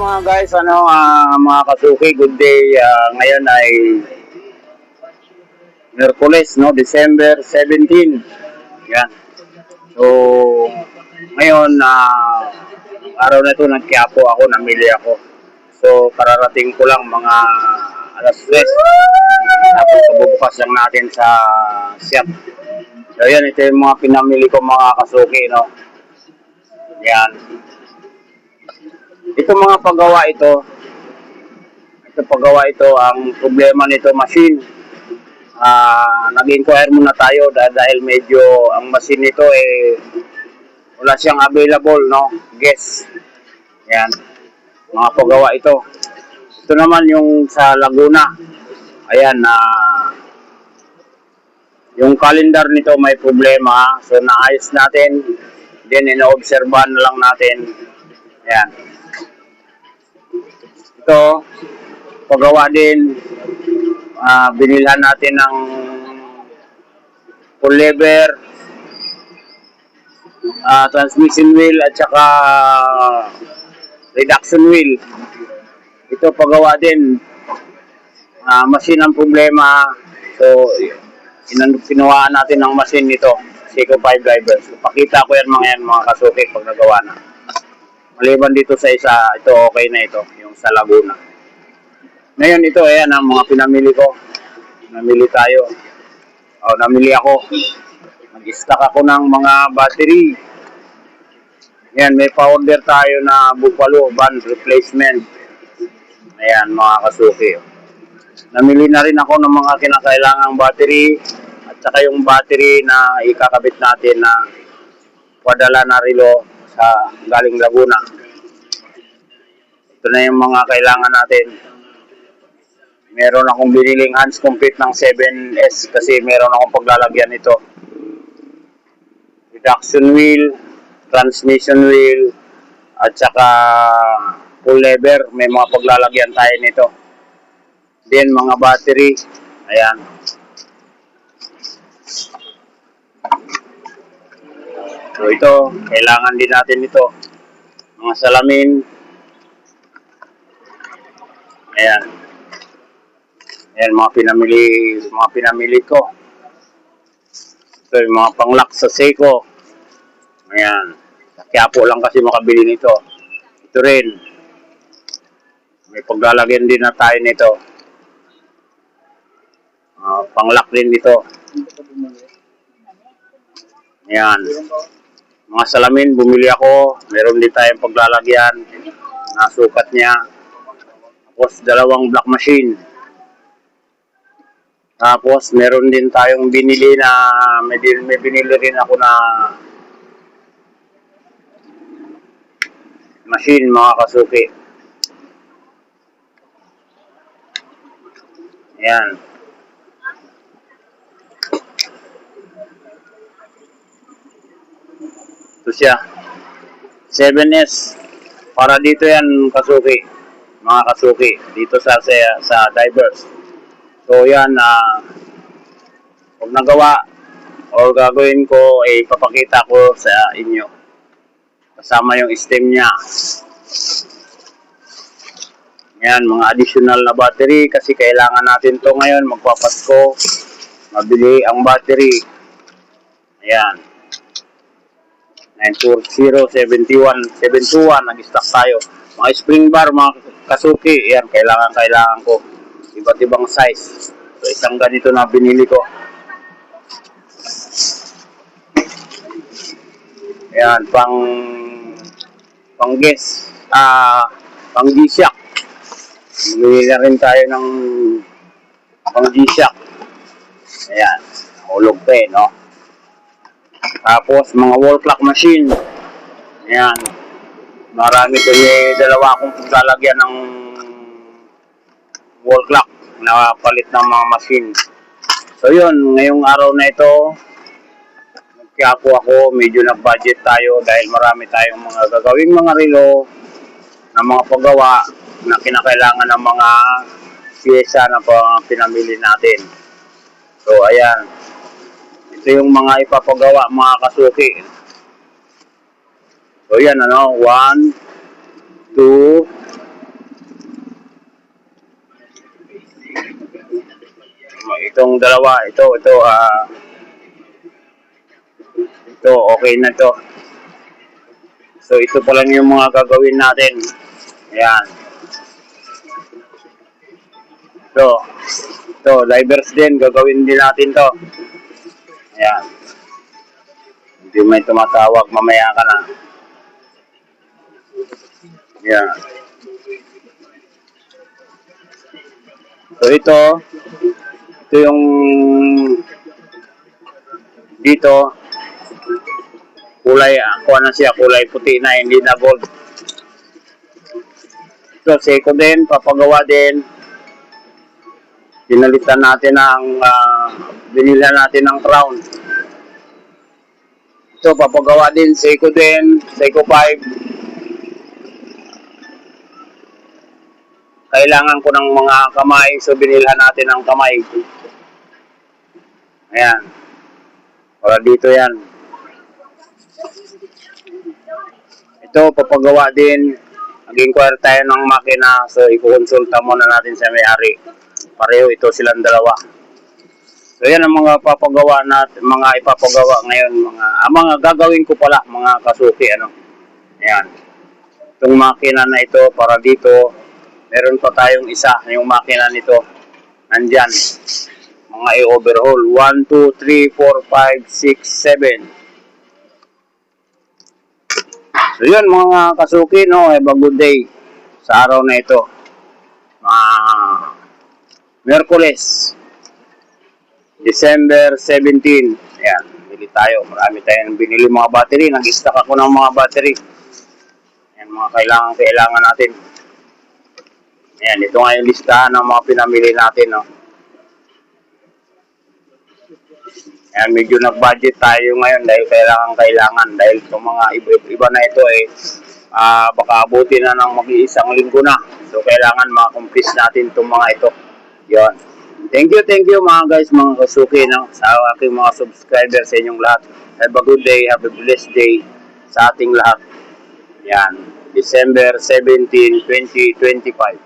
mga guys, mga kasuki, good day. Ngayon ay Miyerkules, no, December 17. Yan. So, ngayon, araw na ito, nag-Quiapo ako, namili ako. So, kararating ko lang mga alas 3. Tapos, bubukas lang natin sa shop. So, yan, ito yung mga pinamili ko mga kasuki, no. Yan. Ito mga paggawa ito, ang problema nito machine. Nag-inquire muna tayo dahil medyo ang machine nito wala siyang available, no, guess. Yan, mga paggawa ito. Ito naman yung sa Laguna. Ayan, yung calendar nito may problema. So naayos natin, then ina-obserbahan na lang natin. Ayan. Ito, paggawa din, binilhan natin ng full lever, transmission wheel at saka reduction wheel. Ito paggawa din, machine ang problema. So kinuhaan natin ng machine nito, Seiko 5 drivers. Pakita ko yan mga kasuki pag nagawa na. Maliban dito sa isa, ito okay na ito, yung sa Laguna. Ngayon ito, ayan ang mga pinamili ko. Namili tayo. Namili ako. Nag-stock ako ng mga battery. Ayan, may pa-order tayo na Buffalo band replacement. Ayan, mga kasuki. Namili na rin ako ng mga kinakailangang battery at saka yung battery na ikakabit natin na padala na relo sa galing Laguna. Ito na yung mga kailangan natin. Meron akong biniling hands complete ng 7S kasi meron akong paglalagyan nito. Reduction wheel, transmission wheel, at saka full lever. May mga paglalagyan tayo nito. Then mga battery. Ayan. So ito, kailangan din natin ito. Mga salamin. Ayan. Ayan, mga pinamili ko. Ito yung mga panglock sa Seiko. Ayan. Sa Quiapo lang kasi makabili nito. Ito rin. May paglalagyan din na tayo nito. Panglock din dito. Ayan. Mga salamin, bumili ako. Meron din tayong paglalagyan. Nasukat niya. Tapos, dalawang black machine. Tapos, meron din tayong binili na, may binili rin ako na machine, mga kasuki. Ayan. Ito siya. 7S. Para dito yan, kasuki. Mga kasuki. Dito sa divers. So yan, pag nagawa o gagawin ko, ipapakita ko sa inyo. Kasama yung stem niya. Yan, mga additional na battery kasi kailangan natin to ngayon. Magpapasko. Mabili ang battery. Ayan. 94071 nag-stock tayo. Mga spring bar, mga kasuki. Yan, kailangan ko. Iba't ibang size. So, isang ganito na binili ko. Ayan, pang guess. Pang G-Shock. Bumili na rin tayo ng pang G-Shock. Ayan, hulog pa no? Tapos, mga wall clock machine. Ayan. Marami ko dalawa akong paglalagyan ng wall clock na palit ng mga machine. So yun, ngayong araw na ito, nag-Quiapo ako, medyo nag-budget tayo dahil marami tayong mga gagawing mga relo na mga paggawa na kinakailangan ng mga piyesa na pinamili natin. So ayan, ito yung mga ipapagawa mga kasuki. So yan 1, 2, Itong dalawa, ito, okay na to. So, ito pa lang yung mga gagawin natin. Ayan. Ito, divers din, gagawin din natin to. Ayan. Hindi may tumatawag, mamaya ka na. Ayan. So, ito yung dito, kulay, na siya, kulay puti na, hindi na gold. Ito, seko din, papagawa din. Pinalitan natin binila natin ng crown. Ito, papagawa din, Seiko din, Seiko 5. Kailangan ko ng mga kamay, so binilhan natin ng kamay. Ayan. Para dito yan. Ito, papagawa din. Nag-inquire tayo ng makina, so ikukonsulta muna natin sa may-ari. Pareho ito silang dalawa. So yan ang mga papagawa natin, mga ipapagawa ngayon, mga gagawin ko pala, mga kasuki, Ayan. Itong makina na ito, para dito, meron pa tayong isa, yung makina nito, nandyan. Mga i-overhaul. 1, 2, 3, 4, 5, 6, 7. So yun mga kasuki, have a good day sa araw na ito. Miyerkules, December 17. Ayan, bili tayo. Marami tayong binili mga battery. Nag-stock ako ng mga battery. Ayan, mga kailangan natin. Ayan, ito nga yung listahan ng mga pinamili natin. Ayan, medyo nag-budget tayo ngayon dahil kailangan. Dahil itong mga iba na ito baka abutin na ng mag-iisang linggo na. So, kailangan ma-accomplish natin itong mga ito. Yon. Thank you mga guys, mga kasuki, sa aking mga subscribers, sa inyong lahat. Have a good day, have a blessed day sa ating lahat. Yan, December 17, 2025.